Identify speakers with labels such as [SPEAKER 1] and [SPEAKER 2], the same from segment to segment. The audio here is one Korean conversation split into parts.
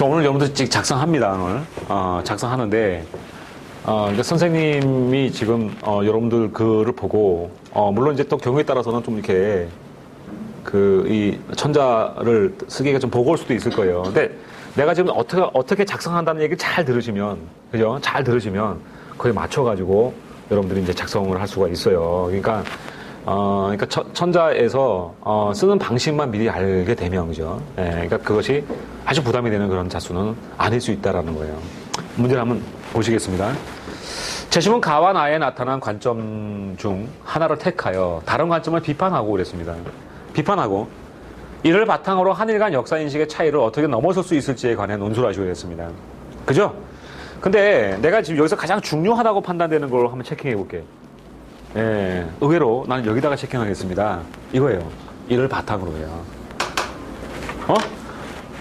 [SPEAKER 1] 저 오늘 여러분들 작성합니다, 오늘. 작성하는데, 이제 선생님이 지금, 여러분들 글을 보고, 물론 이제 또 경우에 따라서는 좀 이렇게, 이 천자를 쓰기가 좀 버거울 수도 있을 거예요. 근데 내가 지금 어떻게 작성한다는 얘기를 잘 들으시면, 그죠? 잘 들으시면, 거기에 맞춰가지고 여러분들이 이제 작성을 할 수가 있어요. 그러니까 천자에서, 쓰는 방식만 미리 알게 되면, 그죠? 예, 그러니까 그것이 아주 부담이 되는 그런 자수는 아닐 수 있다라는 거예요. 문제를 한번 보시겠습니다. 제시문 가와 나에 나타난 관점 중 하나를 택하여 다른 관점을 비판하고 그랬습니다. 비판하고, 이를 바탕으로 한일 간 역사인식의 차이를 어떻게 넘어설 수 있을지에 관해 논술을 하시고 그랬습니다. 그죠? 근데 내가 지금 여기서 가장 중요하다고 판단되는 걸 한번 체킹해 볼게. 예, 의외로 나는 여기다가 체킹하겠습니다. 이거예요. 이를 바탕으로 해요.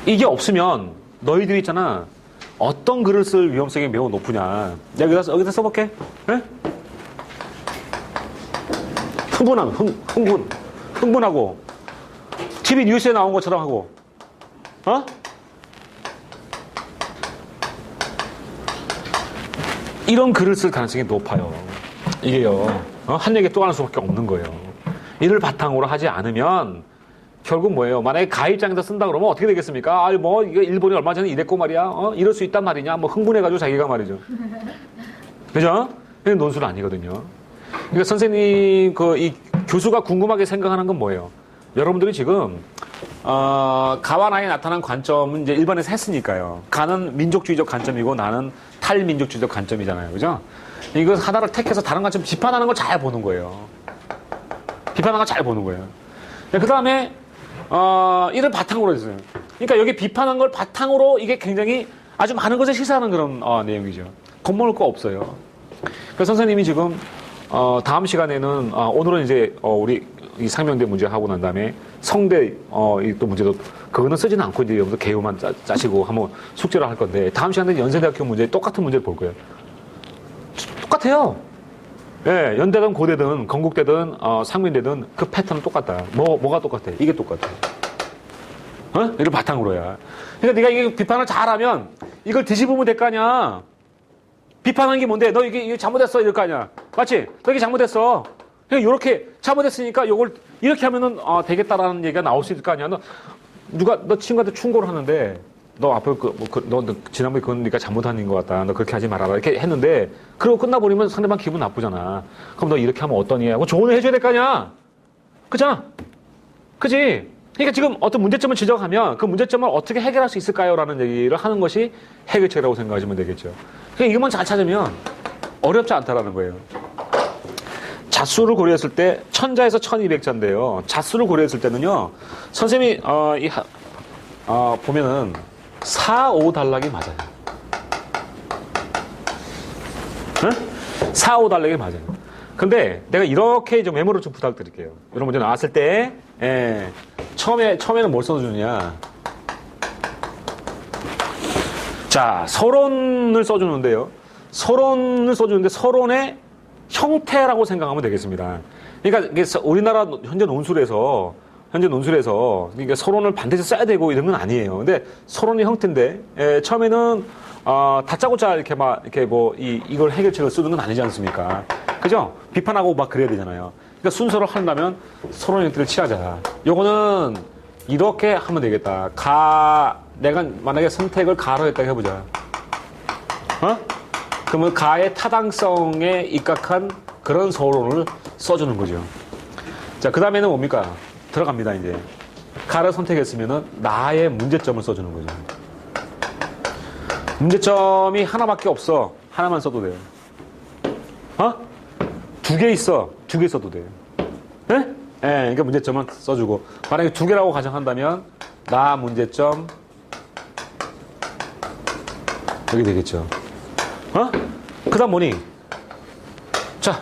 [SPEAKER 1] 이게 없으면 너희들이 있잖아. 어떤 글을 쓸 위험성이 매우 높으냐. 내가 여기다 써볼게. 예? 흥분하고. TV 뉴스에 나온 것처럼 하고. 이런 글을 쓸 가능성이 높아요. 이게요. 한 얘기 또 하는 수밖에 없는 거예요. 이를 바탕으로 하지 않으면 결국 뭐예요? 만약에 가입장에서 쓴다 그러면 어떻게 되겠습니까? 이거 일본이 얼마 전에 이랬고 말이야. 이럴 수 있단 말이냐? 흥분해가지고 자기가 말이죠. 그죠? 이건 논술은 아니거든요. 그러니까 선생님, 이 교수가 궁금하게 생각하는 건 뭐예요? 여러분들이 지금, 가와 나에 나타난 관점은 이제 일반에서 했으니까요. 가는 민족주의적 관점이고 나는 탈민족주의적 관점이잖아요. 그죠? 이거 하나를 택해서 다른 관점 비판하는 걸 잘 보는 거예요. 비판하는 걸 잘 보는 거예요. 그 다음에, 이를 바탕으로 했어요. 그러니까 여기 비판한 걸 바탕으로 이게 굉장히 아주 많은 것을 시사하는 그런, 내용이죠. 겁먹을 거 없어요. 그래서 선생님이 지금, 다음 시간에는, 오늘은 이제, 우리 이 상명대 문제 하고 난 다음에 성대, 또 문제도, 그거는 쓰지는 않고 이제 여러분들 개요만 짜시고 한번 숙제를 할 건데, 다음 시간에는 연세대학교 문제 똑같은 문제를 볼 거예요. 똑같아요. 예, 연대든 고대든 건국대든 상민대든 그 패턴은 똑같다. 뭐가 똑같아? 이게 똑같아. 이걸 바탕으로야. 그러니까 네가 이게 비판을 잘하면 이걸 뒤집으면 될 거 아니야. 비판한 게 뭔데? 너 이게 잘못했어 이럴 거 아니야. 맞지? 너 이게 잘못했어. 그냥 이렇게 잘못했으니까 이걸 이렇게 하면은 되겠다라는 얘기가 나올 수 있을 거 아니야. 너 친구한테 충고를 하는데. 너 앞에 너 지난번에 그건 네가 잘못한 것 같다. 너 그렇게 하지 말아라. 이렇게 했는데 그러고 끝나버리면 상대방 기분 나쁘잖아. 그럼 너 이렇게 하면 어떠니? 하고 조언을 해줘야 될 거 아니야. 그잖아. 그지? 그러니까 지금 어떤 문제점을 지적하면 그 문제점을 어떻게 해결할 수 있을까요? 라는 얘기를 하는 것이 해결책이라고 생각하시면 되겠죠. 그러니까 이것만 잘 찾으면 어렵지 않다라는 거예요. 자수를 고려했을 때 천자에서 1200자인데요. 자수를 고려했을 때는요. 선생님이 보면은 4, 5 단락이 맞아요. 응? 4, 5 단락이 맞아요. 근데 내가 이렇게 좀 메모를 좀 부탁드릴게요. 이런 문제 나왔을 때, 처음에는 뭘 써주느냐. 자, 서론을 써주는데요. 서론을 써주는데 서론의 형태라고 생각하면 되겠습니다. 그러니까 이게 우리나라 현재 논술에서 그러니까 서론을 반드시 써야 되고 이런 건 아니에요. 근데 서론의 형태인데, 처음에는, 다짜고짜 이렇게 이걸 해결책을 쓰는 건 아니지 않습니까? 그죠? 비판하고 막 그래야 되잖아요. 그러니까 순서를 한다면 서론 형태를 취하자. 요거는 이렇게 하면 되겠다. 내가 만약에 선택을 가로 했다고 해보자. 그러면 가의 타당성에 입각한 그런 서론을 써주는 거죠. 자, 그 다음에는 뭡니까? 들어갑니다, 이제. 가를 선택했으면은 나의 문제점을 써주는 거죠. 문제점이 하나밖에 없어. 하나만 써도 돼요. 2개 있어. 2개 써도 돼요. 예? 그러니까 문제점은 써주고. 만약에 2개라고 가정한다면, 나 문제점, 여기 되겠죠. 그 다음 뭐니? 자,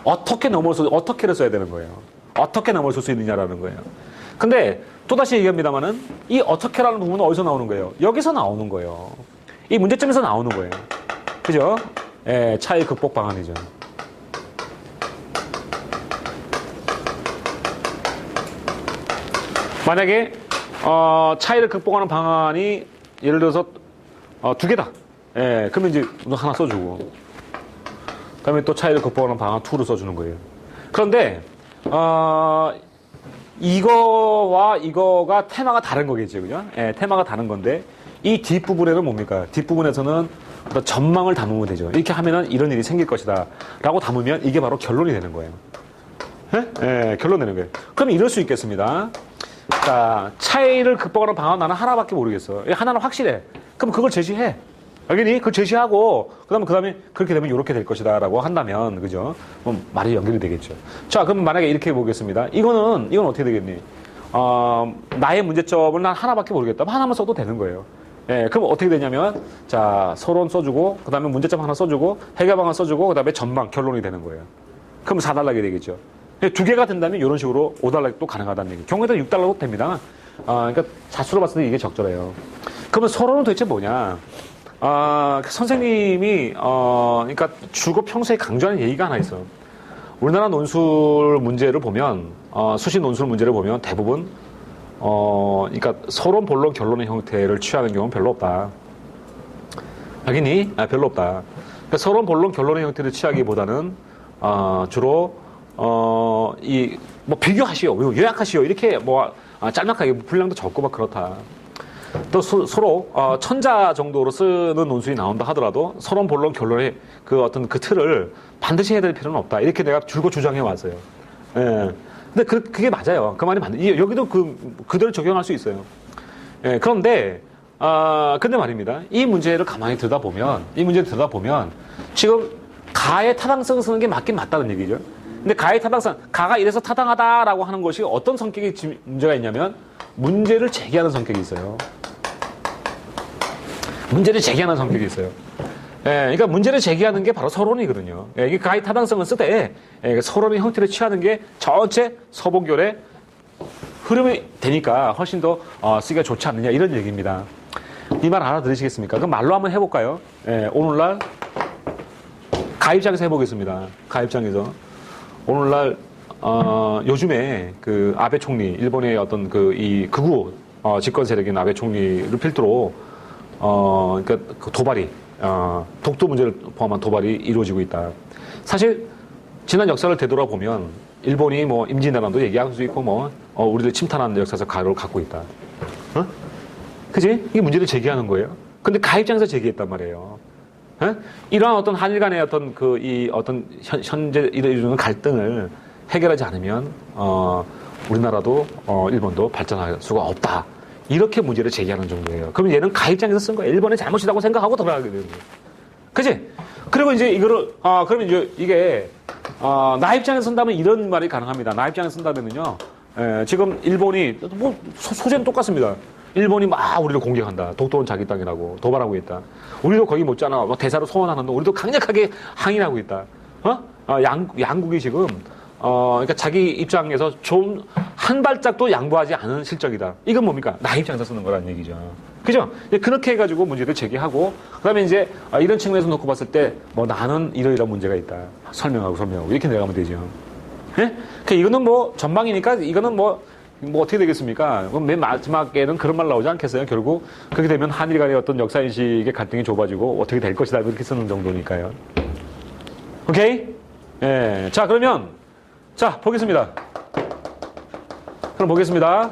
[SPEAKER 1] 어떻게를 써야 되는 거예요. 어떻게 넘어설 수 있느냐라는 거예요. 근데 또다시 얘기합니다만은 이 어떻게라는 부분은 어디서 나오는 거예요? 여기서 나오는 거예요. 이 문제점에서 나오는 거예요. 그죠? 차이 극복 방안이죠. 만약에 차이를 극복하는 방안이 예를 들어서, 2개다. 예, 그러면 이제 하나 써주고. 그 다음에 또 차이를 극복하는 방안 2를 써주는 거예요. 그런데, 이거와 이거가 테마가 다른 거겠죠, 그죠? 예, 테마가 다른 건데, 이 뒷부분에는 뭡니까? 뒷부분에서는 어떤 전망을 담으면 되죠. 이렇게 하면은 이런 일이 생길 것이다. 라고 담으면 이게 바로 결론이 되는 거예요. 예? 예, 결론 되는 거예요. 그럼 이럴 수 있겠습니다. 자, 차이를 극복하는 방안 나는 하나밖에 모르겠어. 하나는 확실해. 그럼 그걸 제시해. 알겠니? 그걸 제시하고, 그 다음에 그렇게 되면 이렇게 될 것이다. 라고 한다면, 그죠? 말이 연결이 되겠죠. 자, 그럼 만약에 이렇게 보겠습니다. 이건 어떻게 되겠니? 나의 문제점을 난 하나밖에 모르겠다. 하나만 써도 되는 거예요. 예, 그럼 어떻게 되냐면, 자, 서론 써주고, 그 다음에 문제점 하나 써주고, 해결 방안 써주고, 그 다음에 전망, 결론이 되는 거예요. 그럼 4달러게 되겠죠. 2개가 된다면 이런 식으로 5달러도 가능하다는 얘기. 경우에 따라 6달러도 됩니다. 그러니까 자수로 봤을 때 이게 적절해요. 그러면 서론은 도대체 뭐냐? 선생님이, 그러니까 주로 평소에 강조하는 얘기가 하나 있어. 우리나라 논술 문제를 보면, 수시 논술 문제를 보면 대부분, 그러니까 서론, 본론, 결론의 형태를 취하는 경우는 별로 없다. 알겠니? 별로 없다. 그러니까 서론, 본론, 결론의 형태를 취하기보다는, 주로, 비교하시오, 요약하시오, 이렇게 짤막하게 분량도 적고 막 그렇다. 또 서로 천자 정도로 쓰는 논술이 나온다 하더라도 서론, 본론, 결론의 그 어떤 그 틀을 반드시 해야 될 필요는 없다. 이렇게 내가 줄곧 주장해 왔어요. 예. 근데 그게 맞아요. 그 말이 맞는. 여기도 그대로 적용할 수 있어요. 예. 그런데 근데 말입니다. 이 문제를 가만히 들여다보면 지금 가의 타당성을 쓰는 게 맞긴 맞다는 얘기죠. 근데 가의 타당성, 가가 이래서 타당하다라고 하는 것이 어떤 성격의 문제가 있냐면 문제를 제기하는 성격이 있어요. 문제를 제기하는 성격이 있어요. 예, 그러니까 문제를 제기하는 게 바로 서론이거든요. 예, 이게 가의 타당성을 쓰되 서론의 형태를 취하는 게 전체 서본결의 흐름이 되니까 훨씬 더 쓰기가 좋지 않느냐 이런 얘기입니다. 이 말 알아들으시겠습니까? 그럼 말로 한번 해볼까요? 예, 오늘날 가입장에서 해보겠습니다. 가입장에서 오늘날 요즘에 그 아베 총리, 일본의 어떤 이 극우 집권 세력인 아베 총리를 필두로 그러니까 그 도발이 독도 문제를 포함한 도발이 이루어지고 있다. 사실 지난 역사를 되돌아보면 일본이 임진왜란도 얘기할 수 있고 우리를 침탈하는 역사적 가로를 갖고 있다. 그지? 이게 문제를 제기하는 거예요. 근데 가입장에서 제기했단 말이에요. 이러한 어떤 한일 간의 어떤 현재 이루는 갈등을 해결하지 않으면 우리나라도 일본도 발전할 수가 없다. 이렇게 문제를 제기하는 정도예요. 그러면 얘는 가입장에서 쓴 거예요. 일본의 잘못이라고 생각하고 돌아가게 되는 거예요. 그치? 그리고 이제 이거를 그러면 이제 이게 나 입장에서 쓴다면 이런 말이 가능합니다. 나 입장에서 쓴다면은요. 지금 일본이 소재는 똑같습니다. 일본이 막 우리를 공격한다. 독도는 자기 땅이라고 도발하고 있다. 우리도 거기 못잖아. 대사로 소환하는데 우리도 강력하게 항의하고 있다. 양국이 지금 그러니까 자기 입장에서 좀 한 발짝도 양보하지 않은 실적이다. 이건 뭡니까? 나 입장에서 쓰는 거라는 얘기죠. 그죠? 그렇게 해가지고 문제를 제기하고, 그 다음에 이제 이런 측면에서 놓고 봤을 때, 나는 이러이러한 문제가 있다. 설명하고, 이렇게 내려가면 되죠. 예? 이거는 전망이니까, 이거는 어떻게 되겠습니까? 맨 마지막에는 그런 말 나오지 않겠어요? 결국, 그렇게 되면 한일 간의 어떤 역사인식의 갈등이 좁아지고, 어떻게 될 것이다. 이렇게 쓰는 정도니까요. 오케이? 예. 자, 그러면, 보겠습니다. 그럼 보겠습니다.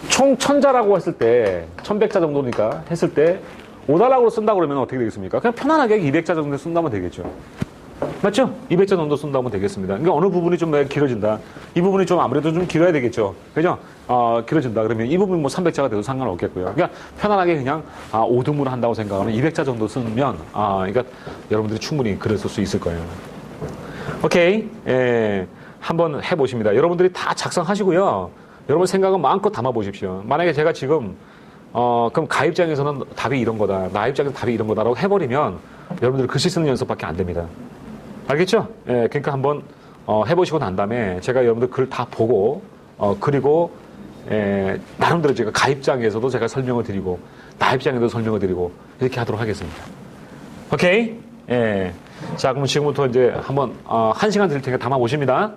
[SPEAKER 1] 총 1000자라고 했을 때, 1100자 정도니까 했을 때, 5달러로 쓴다고 그러면 어떻게 되겠습니까? 그냥 편안하게 200자 정도 쓴다면 되겠죠. 맞죠? 200자 정도 쓴다면 되겠습니다. 그러니까 어느 부분이 좀 길어진다. 이 부분이 좀 아무래도 좀 길어야 되겠죠. 그죠? 길어진다. 그러면 이 부분이 300자가 돼도 상관없겠고요. 그러니까 편안하게 그냥 5등분을 한다고 생각하면 200자 정도 쓰면, 그러니까 여러분들이 충분히 글을 쓸 수 있을 거예요. 오케이. 예. 한번 해보십니다. 여러분들이 다 작성하시고요. 여러분 생각은 마음껏 담아보십시오. 만약에 제가 지금, 그럼 가입장에서는 답이 이런 거다. 나 입장에서 답이 이런 거다라고 해버리면 여러분들 글씨 쓰는 연습밖에 안 됩니다. 알겠죠? 예, 그러니까 한번, 해보시고 난 다음에 제가 여러분들 글 다 보고, 그리고, 나름대로 제가 가입장에서도 제가 설명을 드리고, 나 입장에도 설명을 드리고, 이렇게 하도록 하겠습니다. 오케이? 예. 자, 그럼 지금부터 이제 한번, 1시간 드릴 테니까 담아보십니다.